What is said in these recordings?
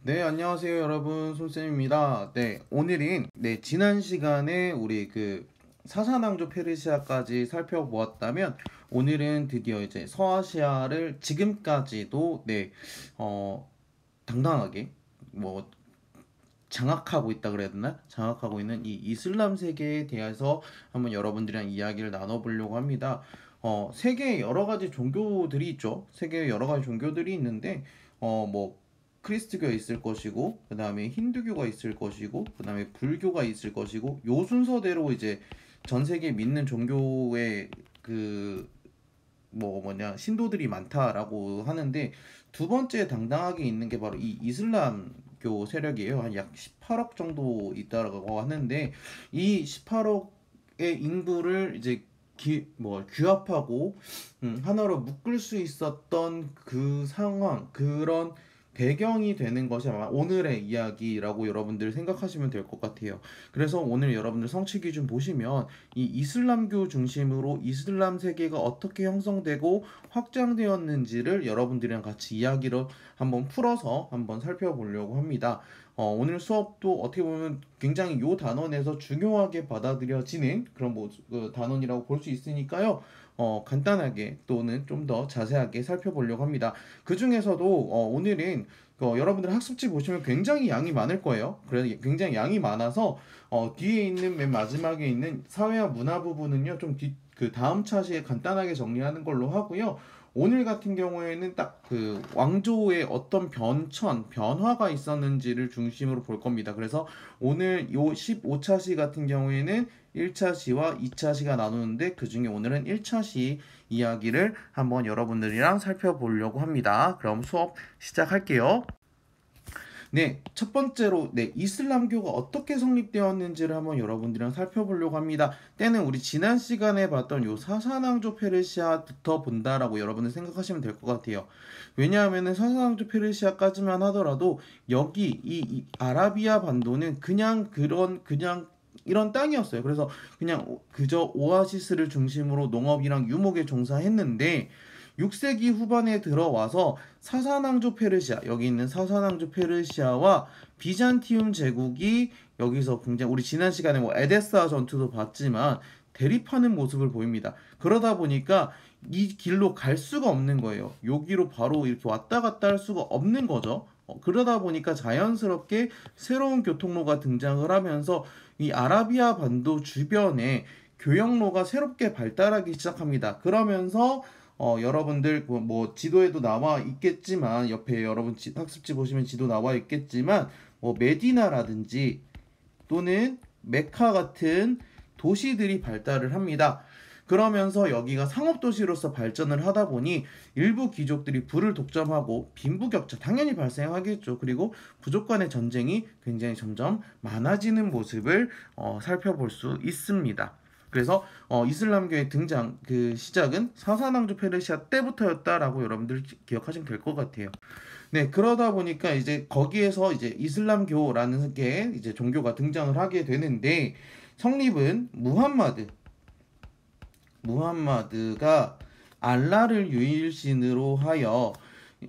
네, 안녕하세요, 여러분. 손쌤입니다. 네, 오늘은, 지난 시간에 우리 사사낭조 페르시아까지 살펴보았다면, 오늘은 드디어 이제 서아시아를 지금까지도, 어, 당당하게, 뭐, 장악하고 있다 그래야 되나? 장악하고 있는 이 이슬람 세계에 대해서 한번 여러분들이랑 이야기를 나눠보려고 합니다. 세계에 여러 가지 종교들이 있죠. 세계에 여러 가지 종교들이 있는데, 뭐, 크리스트교가 있을 것이고, 그 다음에 힌두교가 있을 것이고, 그 다음에 불교가 있을 것이고, 요 순서대로 이제 전 세계에 믿는 종교의 그 신도들이 많다라고 하는데, 두 번째 당당하게 있는 게 바로 이 이슬람교 세력이에요. 한 약 18억 정도 있다라고 하는데, 이 18억의 인구를 이제 규합하고 하나로 묶을 수 있었던 그 상황, 그런 배경이 되는 것이 아마 오늘의 이야기라고 여러분들 생각하시면 될 것 같아요. 그래서 오늘 여러분들 성취 기준 보시면 이 이슬람교 중심으로 이슬람 세계가 어떻게 형성되고 확장되었는지를 여러분들이랑 같이 이야기를 한번 풀어서 한번 살펴보려고 합니다. 오늘 수업도 어떻게 보면 굉장히 요 단원에서 중요하게 받아들여지는 그런 단원이라고 볼 수 있으니까요. 간단하게 또는 좀 더 자세하게 살펴보려고 합니다. 그 중에서도 오늘은 여러분들 학습지 보시면 굉장히 양이 많을 거예요. 그래서 굉장히 양이 많아서 뒤에 있는 맨 마지막에 있는 사회와 문화 부분은요, 그 다음 차시에 간단하게 정리하는 걸로 하고요. 오늘 같은 경우에는 딱 그 왕조의 어떤 변화가 있었는지를 중심으로 볼 겁니다. 그래서 오늘 요 15차시 같은 경우에는 1차시와 2차시가 나누는데 그 중에 오늘은 1차시 이야기를 한번 여러분들이랑 살펴보려고 합니다. 그럼 수업 시작할게요. 네, 첫 번째로 이슬람교가 어떻게 성립되었는지를 한번 여러분들이랑 살펴보려고 합니다. 때는 우리 지난 시간에 봤던 요 사사낭조 페르시아부터 본다라고 여러분들 생각하시면 될 것 같아요. 왜냐하면은 사사낭조 페르시아까지만 하더라도 여기 이 아라비아 반도는 그냥 이런 땅이었어요. 그래서 그냥 그저 오아시스를 중심으로 농업이랑 유목에 종사했는데 6세기 후반에 들어와서 사사낭조 페르시아, 여기 있는 사사낭조 페르시아와 비잔티움 제국이 여기서 굉장히, 우리 지난 시간에 뭐 에데사 전투도 봤지만 대립하는 모습을 보입니다. 그러다 보니까 이 길로 갈 수가 없는 거예요. 여기로 바로 이렇게 왔다 갔다 할 수가 없는 거죠. 그러다 보니까 자연스럽게 새로운 교통로가 등장을 하면서 이 아라비아 반도 주변에 교역로가 새롭게 발달하기 시작합니다. 그러면서 여러분들 뭐 지도에도 나와 있겠지만, 옆에 여러분 학습지 보시면 지도 나와 있겠지만, 뭐 메디나라든지 또는 메카 같은 도시들이 발달을 합니다. 그러면서 여기가 상업도시로서 발전을 하다 보니 일부 귀족들이 부를 독점하고 빈부격차 당연히 발생하겠죠. 그리고 부족 간의 전쟁이 굉장히 점점 많아지는 모습을 살펴볼 수 있습니다. 그래서 이슬람교의 등장 그 시작은 사사낭조 페르시아 때부터였다라고 여러분들 기억하시면 될 것 같아요. 네, 그러다 보니까 이제 거기에서 이제 이슬람교라는 게 이제 종교가 등장을 하게 되는데, 성립은 무함마드가 알라를 유일신으로 하여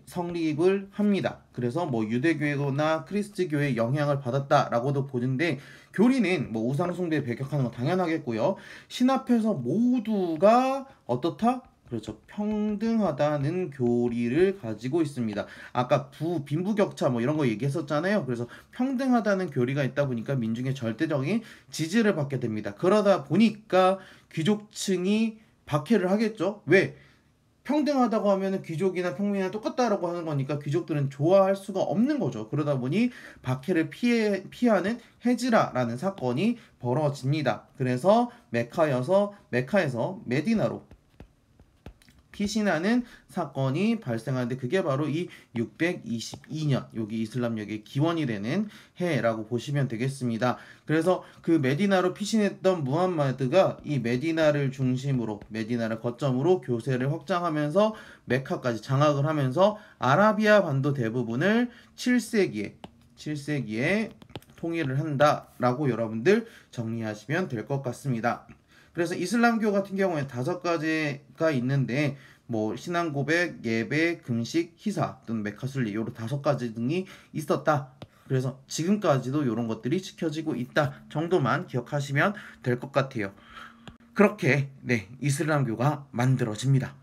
성립을 합니다. 그래서 뭐 유대교나 크리스트교의 영향을 받았다라고도 보는데, 교리는 뭐 우상숭배에 배격하는 건 당연하겠고요. 신 앞에서 모두가 어떻다? 그렇죠. 평등하다는 교리를 가지고 있습니다. 아까 빈부격차 뭐 이런 거 얘기했었잖아요. 그래서 평등하다는 교리가 있다 보니까 민중의 절대적인 지지를 받게 됩니다. 그러다 보니까 귀족층이 박해를 하겠죠. 왜? 평등하다고 하면은 귀족이나 평민이나 똑같다라고 하는 거니까 귀족들은 좋아할 수가 없는 거죠. 그러다 보니 박해를 피하는 헤지라라는 사건이 벌어집니다. 그래서 메카에서 메디나로 피신하는 사건이 발생하는데, 그게 바로 이 622년, 여기 이슬람력의 기원이 되는 해라고 보시면 되겠습니다. 그래서 그 메디나로 피신했던 무함마드가 이 메디나를 거점으로 교세를 확장하면서 메카까지 장악을 하면서 아라비아 반도 대부분을 7세기에 통일을 한다라고 여러분들 정리하시면 될 것 같습니다. 그래서 이슬람교 같은 경우에 5가지가 있는데, 뭐 신앙 고백, 예배, 금식, 희사 또는 메카술리 요런 5가지 등이 있었다. 그래서 지금까지도 이런 것들이 지켜지고 있다 정도만 기억하시면 될 것 같아요. 그렇게 이슬람교가 만들어집니다.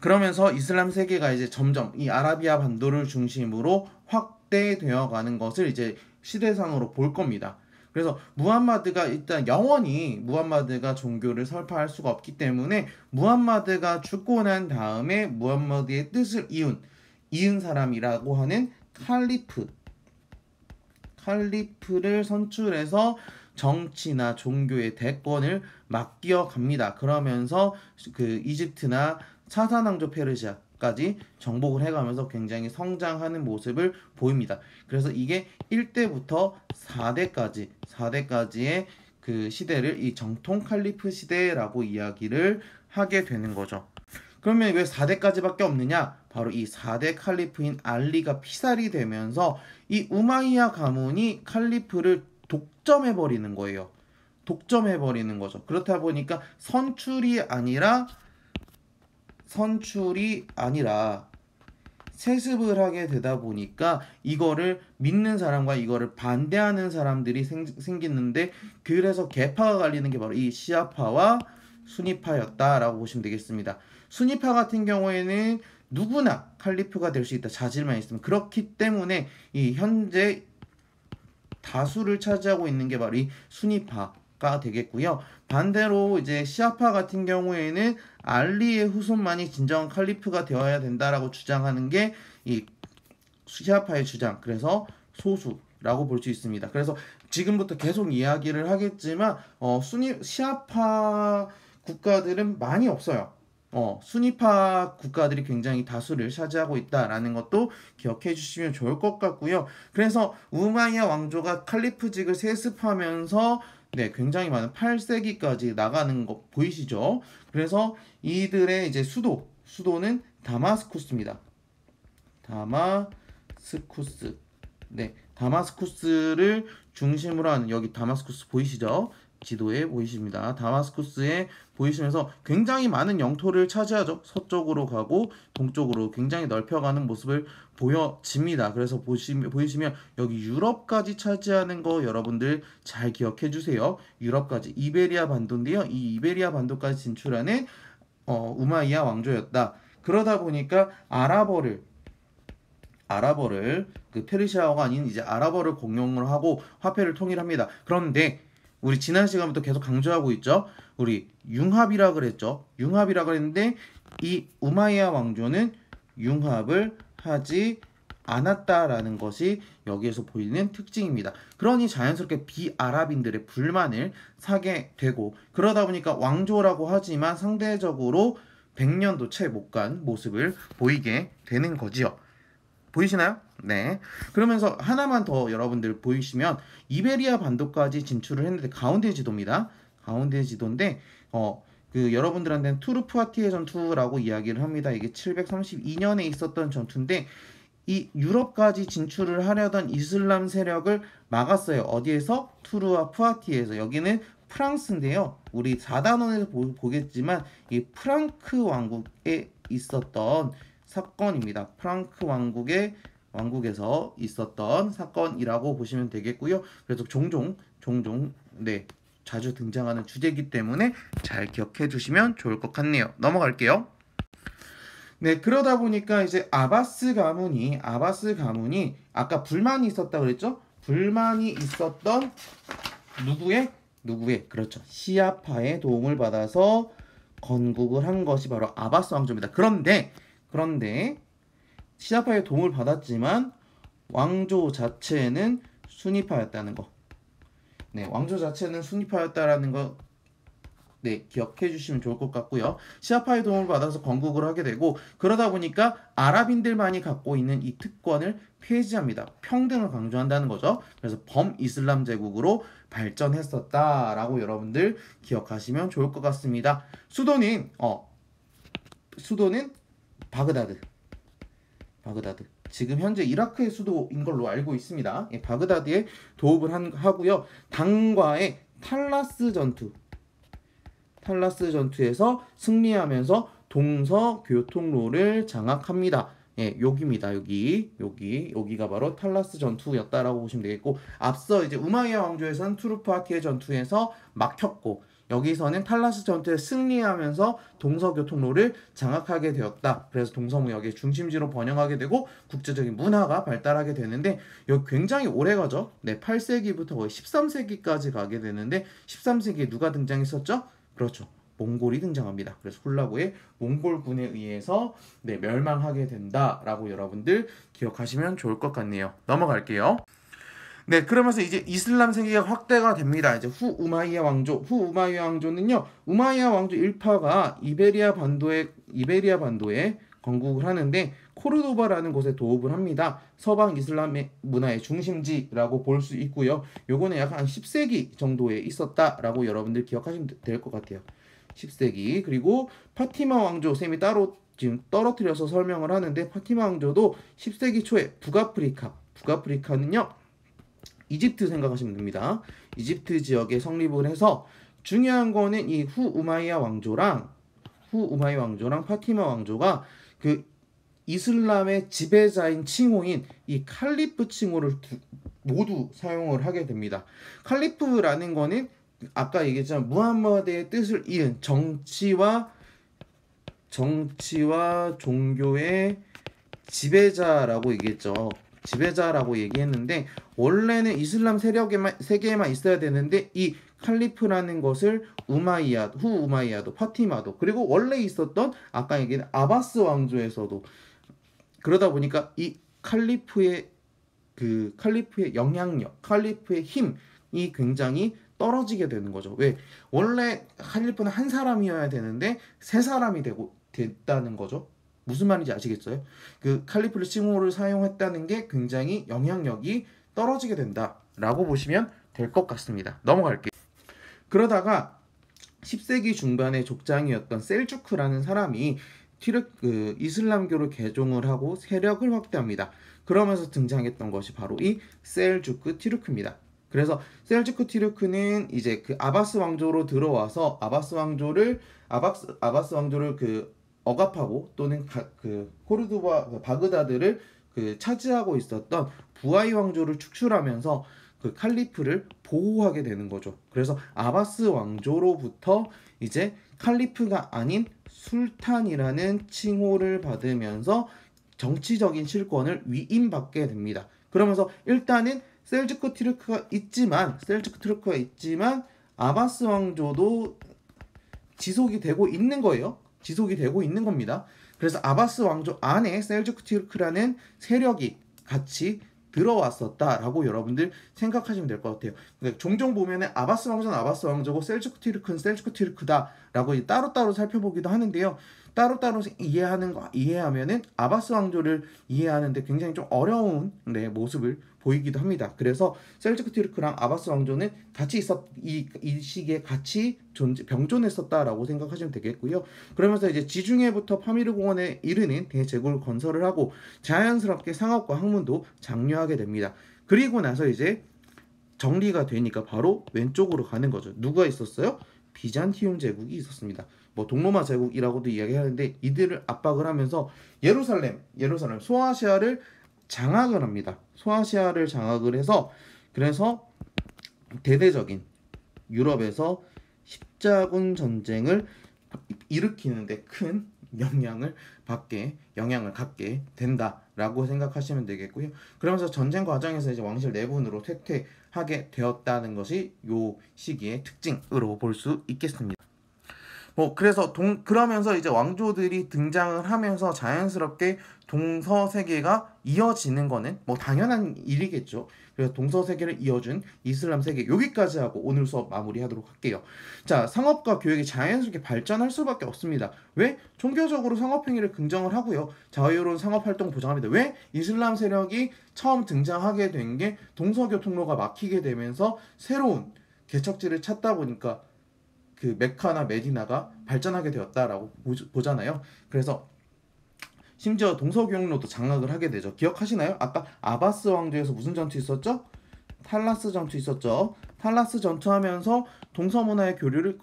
그러면서 이슬람 세계가 이제 점점 이 아라비아 반도를 중심으로 확대되어 가는 것을 이제 시대상으로 볼 겁니다. 그래서 무함마드가 일단 영원히 무함마드가 종교를 설파할 수가 없기 때문에 무함마드가 죽고 난 다음에 무함마드의 뜻을 이은 사람이라고 하는 칼리프를 선출해서 정치나 종교의 대권을 맡겨 갑니다. 그러면서 그 이집트나 사사낭조 페르시아까지 정복을 해가면서 굉장히 성장하는 모습을 보입니다. 그래서 이게 1대부터 4대까지의 그 시대를 이 정통 칼리프 시대라고 이야기를 하게 되는 거죠. 그러면 왜 4대까지밖에 없느냐? 바로 이 4대 칼리프인 알리가 피살이 되면서 이 우마이야 가문이 칼리프를 독점해버리는 거예요. 독점해버리는 거죠. 그렇다 보니까 선출이 아니라 세습을 하게 되다 보니까 이거를 믿는 사람과 이거를 반대하는 사람들이 생기는데, 그래서 계파가 갈리는 게 바로 이 시아파와 수니파였다라고 보시면 되겠습니다. 수니파 같은 경우에는 누구나 칼리프가 될 수 있다. 자질만 있으면. 그렇기 때문에 이 현재 다수를 차지하고 있는 게 바로 이 수니파가 되겠고요. 반대로 이제 시아파 같은 경우에는 알리의 후손만이 진정한 칼리프가 되어야 된다라고 주장하는 게 이 시아파의 주장. 그래서 소수라고 볼 수 있습니다. 그래서 지금부터 계속 이야기를 하겠지만 시아파 국가들은 많이 없어요. 수니파 국가들이 굉장히 다수를 차지하고 있다라는 것도 기억해 주시면 좋을 것 같고요. 그래서 우마이야 왕조가 칼리프직을 세습하면서 굉장히 많은 8세기까지 나가는 거 보이시죠? 그래서 이들의 이제 수도는 다마스쿠스입니다. 다마스쿠스를 중심으로 하는, 여기 다마스쿠스 보이시죠? 지도에 보이십니다. 다마스쿠스에 보이시면서 굉장히 많은 영토를 차지하죠. 서쪽으로 가고 동쪽으로 굉장히 넓혀가는 모습을 보여집니다. 그래서 보이시면 여기 유럽까지 차지하는 거 여러분들 잘 기억해 주세요. 유럽까지, 이베리아 반도인데요. 이 이베리아 반도까지 진출하는 우마이야 왕조였다. 그러다 보니까 아랍어를 그 페르시아어가 아닌 이제 아랍어를 공용을 하고 화폐를 통일합니다. 그런데 우리 지난 시간부터 계속 강조하고 있죠. 우리 융합이라 그랬죠. 융합이라 그랬는데 이 우마이야 왕조는 융합을 하지 않았다라는 것이 여기에서 보이는 특징입니다. 그러니 자연스럽게 비아랍인들의 불만을 사게 되고, 그러다 보니까 왕조라고 하지만 상대적으로 100년도 채 못 간 모습을 보이게 되는 거지요. 보이시나요? 네. 그러면서 하나만 더 여러분들 보이시면 이베리아 반도까지 진출을 했는데 가운데 지도입니다. 가운데 지도인데 그 여러분들한테는 투르푸아티의 전투라고 이야기를 합니다. 이게 732년에 있었던 전투인데 이 유럽까지 진출을 하려던 이슬람 세력을 막았어요. 어디에서? 투르와 푸아티에서. 여기는 프랑스인데요. 우리 4단원에서 보겠지만 이 프랑크 왕국에 있었던 사건입니다. 프랑크 왕국에서 있었던 사건이라고 보시면 되겠고요. 그래서 종종 자주 등장하는 주제이기 때문에 잘 기억해 주시면 좋을 것 같네요. 넘어갈게요. 그러다 보니까 이제 아바스 가문이 아까 불만이 있었다 그랬죠? 불만이 있었던 누구의? 그렇죠. 시아파의 도움을 받아서 건국을 한 것이 바로 아바스 왕조입니다. 그런데 시아파의 도움을 받았지만 왕조 자체는 수니파였다는 거. 왕조 자체는 수니파였다라는 거 기억해 주시면 좋을 것 같고요. 시아파의 도움을 받아서 건국을 하게 되고, 그러다 보니까 아랍인들만이 갖고 있는 이 특권을 폐지합니다. 평등을 강조한다는 거죠. 그래서 범이슬람 제국으로 발전했었다라고 여러분들 기억하시면 좋을 것 같습니다. 수도는 바그다드. 지금 현재 이라크의 수도인 걸로 알고 있습니다. 바그다드에 도읍을 하고요. 당과의 탈라스 전투에서 승리하면서 동서교통로를 장악합니다. 예, 여기입니다. 여기가 바로 탈라스 전투였다라고 보시면 되겠고, 앞서 이제 우마이야 왕조에서는 투르프아키의 전투에서 막혔고, 여기서는 탈라스 전투에 승리하면서 동서교통로를 장악하게 되었다. 그래서 동서무역의 중심지로 번영하게 되고 국제적인 문화가 발달하게 되는데, 여기 굉장히 오래 가죠. 네, 8세기부터 거의 13세기까지 가게 되는데, 13세기에 누가 등장했었죠? 그렇죠. 몽골이 등장합니다. 그래서 훌라구의 몽골군에 의해서 네, 멸망하게 된다라고 여러분들 기억하시면 좋을 것 같네요. 넘어갈게요. 네, 그러면서 이제 이슬람 세계가 확대가 됩니다. 이제 후 우마이야 왕조는요, 우마이야 왕조 일파가 이베리아 반도에 건국을 하는데 코르도바라는 곳에 도읍을 합니다. 서방 이슬람 문화의 중심지라고 볼 수 있고요. 요거는 약 한 10세기 정도에 있었다라고 여러분들 기억하시면 될 것 같아요. 10세기. 그리고 파티마 왕조 셈이 따로 지금 떨어뜨려서 설명을 하는데, 파티마 왕조도 10세기 초에 북아프리카는요, 이집트 생각하시면 됩니다. 이집트 지역에 성립을 해서, 중요한 거는 이 후 우마이야 왕조랑 파티마 왕조가 그 이슬람의 지배자인 칭호인 이 칼리프 칭호를 모두 사용을 하게 됩니다. 칼리프라는 거는 아까 얘기했지만 무함마드의 뜻을 이은 정치와 종교의 지배자라고 얘기했죠. 지배자라고 얘기했는데, 원래는 이슬람 세계에만 있어야 되는데, 이 칼리프라는 것을 후 우마이야도 파티마도, 그리고 원래 있었던 아까 얘기한 아바스 왕조에서도, 그러다 보니까 이 칼리프의 영향력, 칼리프의 힘이 굉장히 떨어지게 되는 거죠. 왜? 원래 칼리프는 한 사람이어야 되는데 세 사람이 됐다는 거죠. 무슨 말인지 아시겠어요? 그 칼리프를 칭호를 사용했다는 게 굉장히 영향력이 떨어지게 된다라고 보시면 될 것 같습니다. 넘어갈게요. 그러다가 10세기 중반의 족장이었던 셀주크라는 사람이 이슬람교를 개종을 하고 세력을 확대합니다. 그러면서 등장했던 것이 바로 이 셀주크 티르크입니다. 그래서 셀주크 티르크는 이제 그 아바스 왕조로 들어와서 아바스 왕조를 억압하고, 또는 코르도바 바그다드를 차지하고 있었던 부하이 왕조를 축출하면서 그 칼리프를 보호하게 되는 거죠. 그래서 아바스 왕조로부터 이제 칼리프가 아닌 술탄이라는 칭호를 받으면서 정치적인 실권을 위임받게 됩니다. 그러면서 일단은 셀주크 티르크가 있지만 아바스 왕조도 지속이 되고 있는 거예요. 지속이 되고 있는 겁니다. 그래서 아바스 왕조 안에 셀주크 티르크라는 세력이 같이 들어왔었다라고 여러분들 생각하시면 될 것 같아요. 종종 보면은 아바스 왕조는 아바스 왕조고 셀주크 티르크는 셀주크 티르크다라고 따로따로 살펴보기도 하는데요. 따로따로 이해하면은 아바스 왕조를 이해하는데 굉장히 좀 어려운 모습을 보이기도 합니다. 그래서 셀주크 티르크랑 아바스 왕조는 같이 이 시기에 같이 병존했었다라고 생각하시면 되겠고요. 그러면서 이제 지중해부터 파미르 공원에 이르는 대제국을 건설을 하고 자연스럽게 상업과 학문도 장려하게 됩니다. 그리고 나서 이제 정리가 되니까 바로 왼쪽으로 가는 거죠. 누가 있었어요? 비잔티움 제국이 있었습니다. 뭐 동로마 제국이라고도 이야기하는데, 이들을 압박을 하면서 예루살렘 소아시아를 장악을 합니다. 소아시아를 장악을 해서, 그래서 대대적인 유럽에서 십자군 전쟁을 일으키는데 큰 영향을 갖게 된다라고 생각하시면 되겠고요. 그러면서 전쟁 과정에서 이제 왕실 내분으로 쇠퇴하게 되었다는 것이 요 시기의 특징으로 볼 수 있겠습니다. 그러면서 이제 왕조들이 등장을 하면서 자연스럽게 동서 세계가 이어지는 거는 당연한 일이겠죠. 그래서 동서 세계를 이어준 이슬람 세계, 여기까지 하고 오늘 수업 마무리하도록 할게요. 자, 상업과 교육이 자연스럽게 발전할 수밖에 없습니다. 왜? 종교적으로 상업행위를 긍정을 하고요. 자유로운 상업활동 보장합니다. 왜? 이슬람 세력이 처음 등장하게 된 게 동서교통로가 막히게 되면서 새로운 개척지를 찾다 보니까 그 메카나 메디나가 발전하게 되었다라고 보잖아요. 그래서 심지어 동서교통로도 장악을 하게 되죠. 기억하시나요? 아까 아바스 왕조에서 무슨 전투 있었죠? 탈라스 전투 있었죠. 팔라스 전투하면서 동서문화의 교류를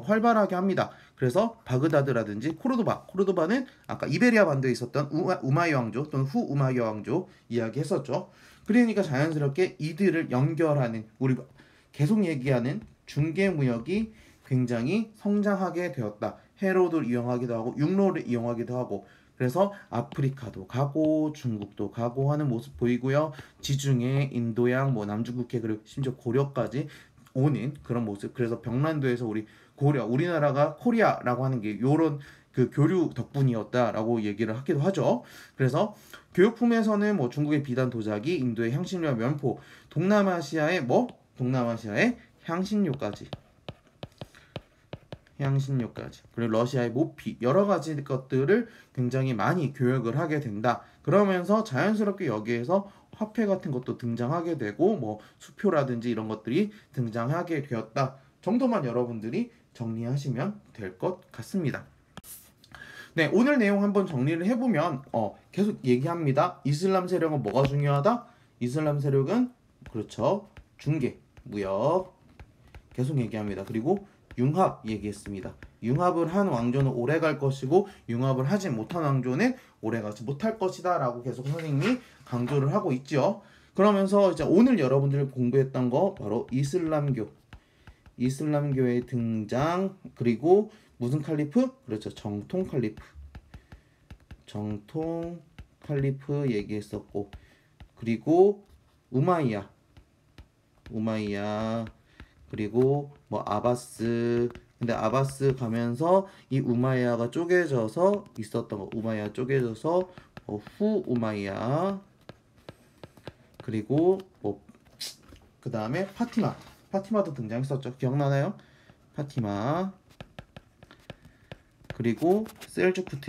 활발하게 합니다. 그래서 바그다드라든지 코르도바는 아까 이베리아 반도에 있었던 우마이 왕조 또는 후 우마이야 왕조 이야기했었죠. 그러니까 자연스럽게 이들을 연결하는 우리 계속 얘기하는 중개무역이 굉장히 성장하게 되었다. 해로를 이용하기도 하고 육로를 이용하기도 하고 그래서 아프리카도 가고 중국도 가고 하는 모습 보이고요. 지중해, 인도양, 남중국해 그리고 심지어 고려까지 오는 그런 모습. 그래서 벽난도에서 우리나라가 코리아라고 하는 게 요런 그 교류 덕분이었다라고 얘기를 하기도 하죠. 그래서 교육품에서는 중국의 비단 도자기, 인도의 향신료와 면포, 동남아시아의 향신료까지 그리고 러시아의 모피 여러 가지 것들을 굉장히 많이 교역을 하게 된다. 그러면서 자연스럽게 여기에서 화폐 같은 것도 등장하게 되고 수표라든지 이런 것들이 등장하게 되었다 정도만 여러분들이 정리하시면 될 것 같습니다. 네, 오늘 내용 한번 정리를 해보면 계속 얘기합니다. 이슬람 세력은 뭐가 중요하다? 이슬람 세력은 그렇죠. 중개, 무역 계속 얘기합니다. 그리고 융합 얘기했습니다. 융합을 한 왕조는 오래 갈 것이고 융합을 하지 못한 왕조는 오래 가지 못할 것이다 라고 계속 선생님이 강조를 하고 있죠. 그러면서 이제 오늘 여러분들 공부했던 거 바로 이슬람교의 등장 그리고 무슨 칼리프? 그렇죠. 정통 칼리프 얘기했었고 그리고 우마이야 그리고 아바스 근데 아바스 가면서 이 우마이야가 쪼개져서 있었던 거 우마이야 쪼개져서 후 우마이야 그리고 그 다음에 파티마도 등장했었죠. 기억나나요? 파티마 그리고 셀주크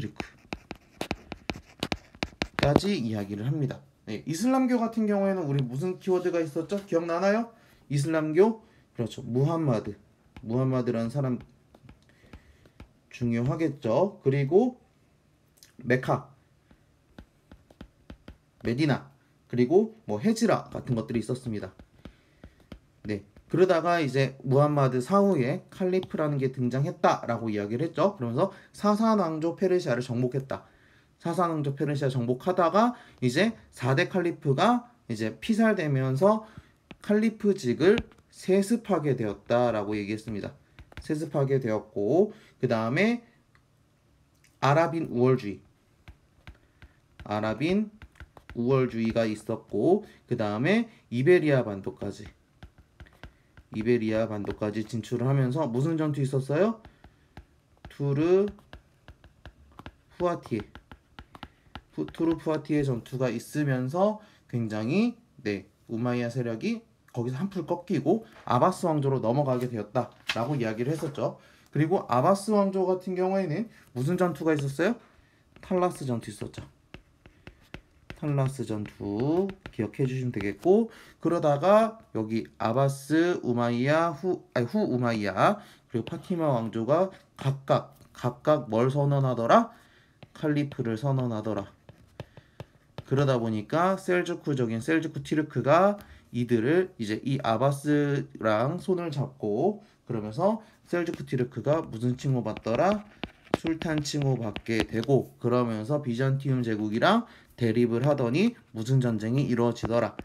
트리크까지 이야기를 합니다. 네, 이슬람교 같은 경우에는 우리 무슨 키워드가 있었죠? 기억나나요? 이슬람교 그렇죠. 무함마드라는 사람 중요하겠죠. 그리고 메카, 메디나, 그리고 헤지라 같은 것들이 있었습니다. 네. 그러다가 이제 무함마드 사후에 칼리프라는 게 등장했다라고 이야기를 했죠. 그러면서 사산왕조 페르시아를 정복했다. 사산왕조 페르시아 정복하다가 이제 4대 칼리프가 이제 피살되면서 칼리프직을 세습하게 되었다라고 얘기했습니다. 세습하게 되었고 그 다음에 아랍인 우월주의가 있었고 그 다음에 이베리아 반도까지 진출을 하면서 무슨 전투 있었어요? 투르 푸아티에 전투가 있으면서 굉장히 우마이야 세력이 거기서 한풀 꺾이고 아바스 왕조로 넘어가게 되었다라고 이야기를 했었죠. 그리고 아바스 왕조 같은 경우에는 무슨 전투가 있었어요? 탈라스 전투 있었죠. 탈라스 전투 기억해 주시면 되겠고 그러다가 여기 아바스, 우마이야, 후 우마이야 그리고 파티마 왕조가 각각 뭘 선언하더라? 칼리프를 선언하더라. 그러다 보니까 셀주크 티르크가 이들을 이제 이 아바스랑 손을 잡고 그러면서 셀주크 티르크가 무슨 칭호 받더라? 술탄 칭호 받게 되고 그러면서 비잔티움 제국이랑 대립을 하더니 무슨 전쟁이 이루어지더라?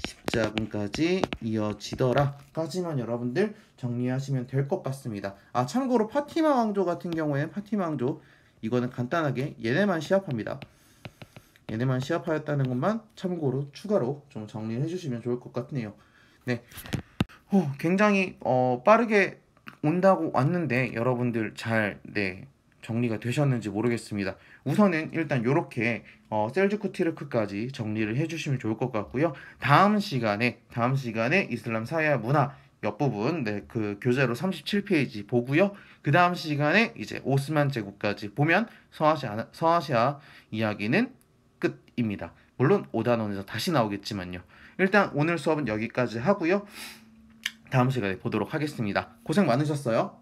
십자군까지 이어지더라 까지만 여러분들 정리하시면 될 것 같습니다. 참고로 파티마 왕조 같은 경우에는 이거는 간단하게 얘네만 시합합니다. 얘네만 시합하였다는 것만 참고로 추가로 좀 정리를 해주시면 좋을 것 같네요. 네, 굉장히 빠르게 온다고 왔는데 여러분들 잘 정리가 되셨는지 모르겠습니다. 우선은 일단 요렇게 셀주크 티르크까지 정리를 해주시면 좋을 것 같고요. 다음 시간에 이슬람 사회 문화 옆부분 그 교재로 37페이지 보고요. 그 다음 시간에 이제 오스만 제국까지 보면 서아시아 이야기는 끝입니다. 물론 5단원에서 다시 나오겠지만요. 일단 오늘 수업은 여기까지 하고요. 다음 시간에 보도록 하겠습니다. 고생 많으셨어요.